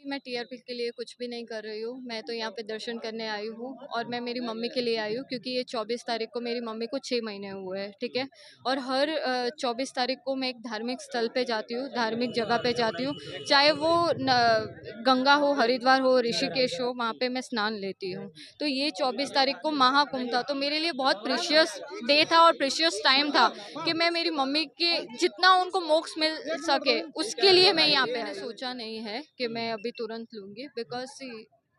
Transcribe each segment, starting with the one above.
मैं टीआरपी के लिए कुछ भी नहीं कर रही हूँ। मैं तो यहाँ पे दर्शन करने आई हूँ और मैं मेरी मम्मी के लिए आई हूँ क्योंकि ये 24 तारीख को मेरी मम्मी को 6 महीने हुए हैं, ठीक है। और हर 24 तारीख को मैं एक धार्मिक स्थल पे जाती हूँ, धार्मिक जगह पे जाती हूँ, चाहे वो गंगा हो, हरिद्वार हो, ऋषिकेश हो, वहाँ पे मैं स्नान लेती हूँ। तो ये 24 तारीख को महाकुंभ था, तो मेरे लिए बहुत प्रीशियस डे था और प्रीशियस टाइम था कि मैं मेरी मम्मी के जितना उनको मोक्ष मिल सके उसके लिए मैं यहाँ पे सोचा नहीं है कि मैं अभी तुरंत लूँगी, बिकॉज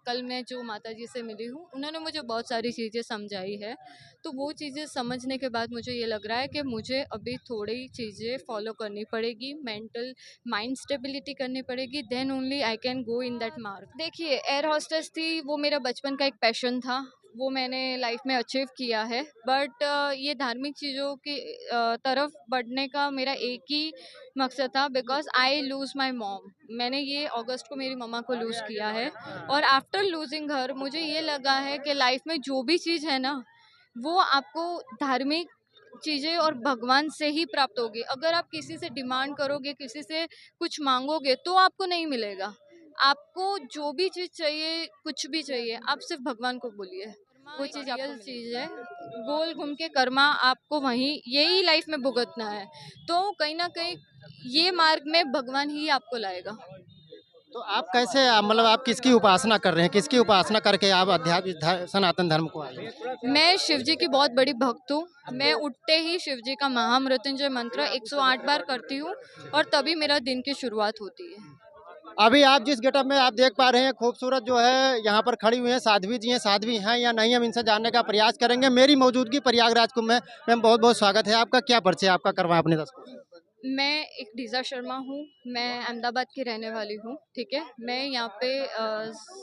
कल मैं जो माता जी से मिली हूँ उन्होंने मुझे बहुत सारी चीज़ें समझाई है। तो वो चीज़ें समझने के बाद मुझे ये लग रहा है कि मुझे अभी थोड़ी चीज़ें फॉलो करनी पड़ेगी, मेंटल माइंड स्टेबिलिटी करनी पड़ेगी, then only I can go in that mark. देखिए, एयर हॉस्टेस थी, वो मेरा बचपन का एक पैशन था, वो मैंने लाइफ में अचीव किया है। बट ये धार्मिक चीज़ों की तरफ बढ़ने का मेरा एक ही मकसद था, because I loose my mom. मैंने ये अगस्त को मेरी मम्मा को लूज़ किया है और आफ्टर लूजिंग हर मुझे ये लगा है कि लाइफ में जो भी चीज़ है ना, वो आपको धार्मिक चीज़ें और भगवान से ही प्राप्त होगी। अगर आप किसी से डिमांड करोगे, किसी से कुछ मांगोगे, तो आपको नहीं मिलेगा। आपको जो भी चीज़ चाहिए, कुछ भी चाहिए, आप सिर्फ भगवान को बोलिए, वो चीज़ रियल चीज़ है। गोल घूम के कर्मा आपको वहीं यही लाइफ में भुगतना है। तो कहीं ना कहीं ये मार्ग में भगवान ही आपको लाएगा। तो आप कैसे मतलब आप किसकी उपासना कर रहे हैं? किसकी उपासना करके आप सनातन धर्म को आए हैं? मैं शिव जी की बहुत बड़ी भक्त हूँ। मैं उठते ही शिव जी का महामृत्युंजय मंत्र 108 बार करती हूँ और तभी मेरा दिन की शुरुआत होती है। अभी आप जिस गेटअप में आप देख पा रहे हैं खूबसूरत जो है यहाँ पर खड़ी हुई हैं साध्वी जी हैं, साध्वी हैं या नहीं हम इनसे जानने का प्रयास करेंगे। मेरी मौजूदगी प्रयागराज कुंभ में मैम बहुत बहुत स्वागत है आपका। क्या परिचय आपका करवाएं अपने दर्शकों से? मैं एक डीजा शर्मा हूँ। मैं अहमदाबाद की रहने वाली हूँ, ठीक है। मैं यहाँ पे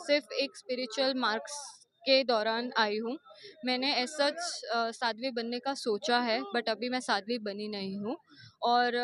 सिर्फ एक स्पिरिचुअल मार्क्स के दौरान आई हूँ। मैंने ऐसा साध्वी बनने का सोचा है, बट अभी मैं साध्वी बनी नहीं हूँ। और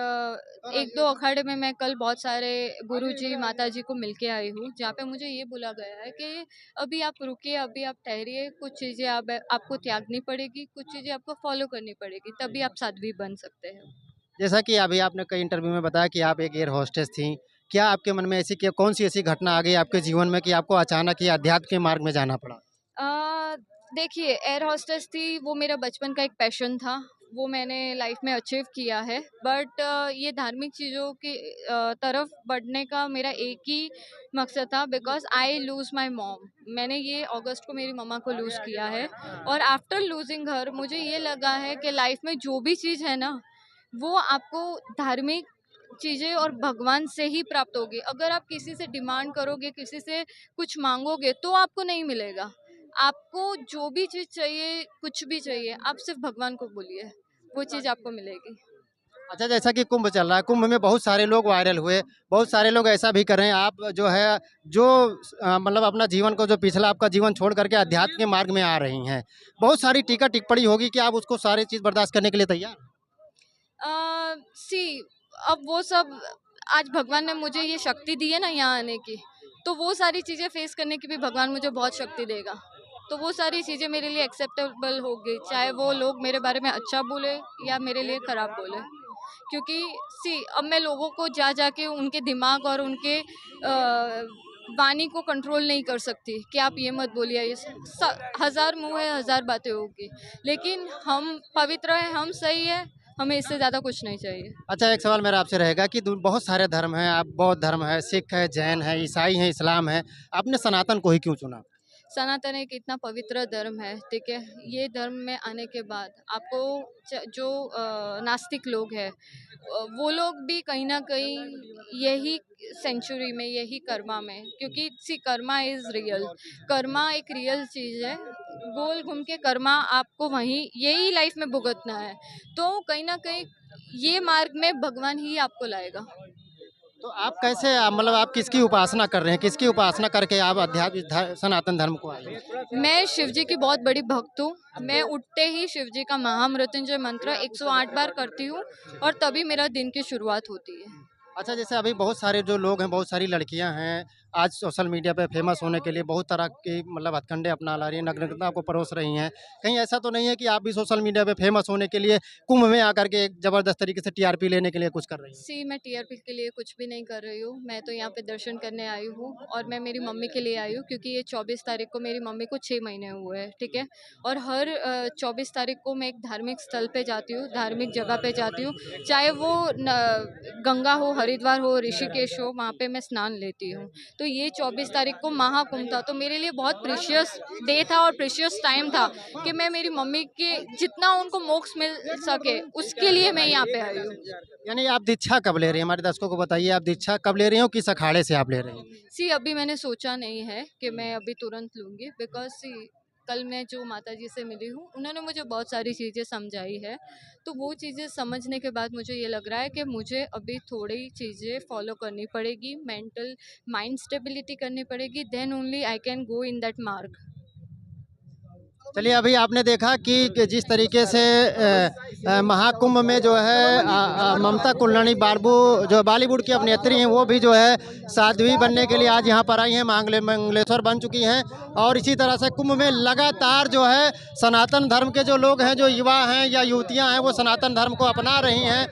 एक दो अखाड़े में मैं कल बहुत सारे गुरुजी माताजी को मिलके आई हूँ, जहाँ पे मुझे ये बोला गया है कि अभी आप रुकिए, अभी आप ठहरिए, कुछ चीज़ें आपको त्यागनी पड़ेगी, कुछ चीज़ें आपको फॉलो करनी पड़ेगी, तभी आप साध्वी बन सकते हैं। जैसा कि अभी आपने कई इंटरव्यू में बताया कि आप एक एयर होस्टेस थी। क्या आपके मन में ऐसी क्या कौन सी ऐसी घटना आ गई आपके जीवन में कि आपको अचानक ये अध्यात्म के मार्ग में जाना पड़ा? अ, देखिए, एयर होस्टेस थी, वो मेरा बचपन का एक पैशन था, वो मैंने लाइफ में अचीव किया है। बट ये धार्मिक चीज़ों की तरफ बढ़ने का मेरा एक ही मकसद था, because I loose my mom. मैंने ये अगस्त को मेरी मम्मा को लूज़ किया है और आफ्टर लूजिंग हर मुझे ये लगा है कि लाइफ में जो भी चीज़ है ना, वो आपको धार्मिक चीज़ें और भगवान से ही प्राप्त होगी। अगर आप किसी से डिमांड करोगे, किसी से कुछ मांगोगे, तो आपको नहीं मिलेगा। आपको जो भी चीज़ चाहिए, कुछ भी चाहिए, आप सिर्फ भगवान को बोलिए, वो चीज़ आपको मिलेगी। अच्छा, जैसा कि कुंभ चल रहा है, कुंभ में बहुत सारे लोग वायरल हुए, बहुत सारे लोग ऐसा भी कर रहे हैं, आप जो है जो मतलब अपना जीवन को जो पिछला आपका जीवन छोड़ करके अध्यात्म के मार्ग में आ रही हैं। बहुत सारी टीका टिप्पणी होगी कि आप उसको सारी चीज़ बर्दाश्त करने के लिए तैयार हैं? सी अब वो सब, आज भगवान ने मुझे ये शक्ति दी है ना यहाँ आने की, तो वो सारी चीज़ें फेस करने की भी भगवान मुझे बहुत शक्ति देगा। तो वो सारी चीज़ें मेरे लिए एक्सेप्टेबल होगी, चाहे वो लोग मेरे बारे में अच्छा बोले या मेरे लिए खराब बोले। क्योंकि अब मैं लोगों को जा जाके उनके दिमाग और उनके वाणी को कंट्रोल नहीं कर सकती कि आप ये मत बोलिए, ये हजार मुंह है, हजार बातें होगी, लेकिन हम पवित्र है, हम सही है, हमें इससे ज़्यादा कुछ नहीं चाहिए। अच्छा, एक सवाल मेरा आपसे रहेगा कि बहुत सारे धर्म हैं, आप बौद्ध धर्म है, सिख है, जैन है, ईसाई है, इस्लाम है, आपने सनातन को ही क्यों चुना? सनातन एक इतना पवित्र धर्म है, ठीक है। ये धर्म में आने के बाद आपको जो नास्तिक लोग हैं, वो लोग भी कहीं ना कहीं यही सेंचुरी में, यही कर्मा में, क्योंकि सी कर्मा इज रियल। कर्मा एक रियल चीज़ है। गोल घूम के कर्मा आपको वहीं यही लाइफ में भुगतना है। तो कहीं ना कहीं ये मार्ग में भगवान ही आपको लाएगा। तो आप कैसे मतलब आप किसकी उपासना कर रहे हैं? किसकी उपासना करके आप सनातन धर्म को आए हैं? मैं शिव जी की बहुत बड़ी भक्त हूँ। मैं उठते ही शिव जी का महामृत्युंजय मंत्र 108 बार करती हूँ और तभी मेरा दिन की शुरुआत होती है। अच्छा, जैसे अभी बहुत सारे जो लोग हैं, बहुत सारी लड़कियां हैं, आज सोशल मीडिया पे फेमस होने के लिए बहुत तरह की मतलब हथकंडे अपना ला रही हैं, नग्नता को परोस रही हैं। कहीं ऐसा तो नहीं है कि आप भी सोशल मीडिया पे फेमस होने के लिए कुंभ में आकर के एक ज़बरदस्त तरीके से टीआरपी लेने के लिए कुछ कर रही हैं? सी मैं टीआरपी के लिए कुछ भी नहीं कर रही हूँ। मैं तो यहाँ पे दर्शन करने आई हूँ और मैं मेरी मम्मी के लिए आई हूँ क्योंकि ये 24 तारीख को मेरी मम्मी को 6 महीने हुए हैं, ठीक है? और हर 24 तारीख को मैं एक धार्मिक स्थल पे जाती हूँ, धार्मिक जगह पे जाती हूँ। चाहे वो गंगा हो, हरिद्वार हो, ऋषिकेश हो, वहाँ पे मैं स्नान लेती हूँ। तो ये 24 तारीख को महाकुंभ था, तो मेरे लिए बहुत प्रीशियस डे था और प्रीशियस टाइम था कि मैं मेरी मम्मी के जितना उनको मोक्ष मिल सके उसके लिए मैं यहाँ पे आई हूँ। यानी आप दीक्षा कब ले रही हैं? हमारे दर्शकों को बताइए, आप दीक्षा कब ले रही हो, किस अखाड़े से आप ले रही हैं? सी अभी मैंने सोचा नहीं है कि मैं अभी तुरंत लूँगी, बिकॉज़ सी कल मैं जो माता जी से मिली हूँ उन्होंने मुझे बहुत सारी चीज़ें समझाई है। तो वो चीज़ें समझने के बाद मुझे ये लग रहा है कि मुझे अभी थोड़ी चीज़ें फॉलो करनी पड़ेगी, मेंटल माइंड स्टेबिलिटी करनी पड़ेगी, then only I can go in that मार्ग। चलिए, अभी आपने देखा कि जिस तरीके से महाकुंभ में जो है ममता कुलकर्णी बाबू जो बॉलीवुड की अभिनेत्री हैं, वो भी जो है साध्वी बनने के लिए आज यहाँ पर आई हैं, मंगलेश्वर बन चुकी हैं। और इसी तरह से कुंभ में लगातार जो है सनातन धर्म के जो लोग हैं, जो युवा हैं या युवतियाँ हैं, वो सनातन धर्म को अपना रही हैं।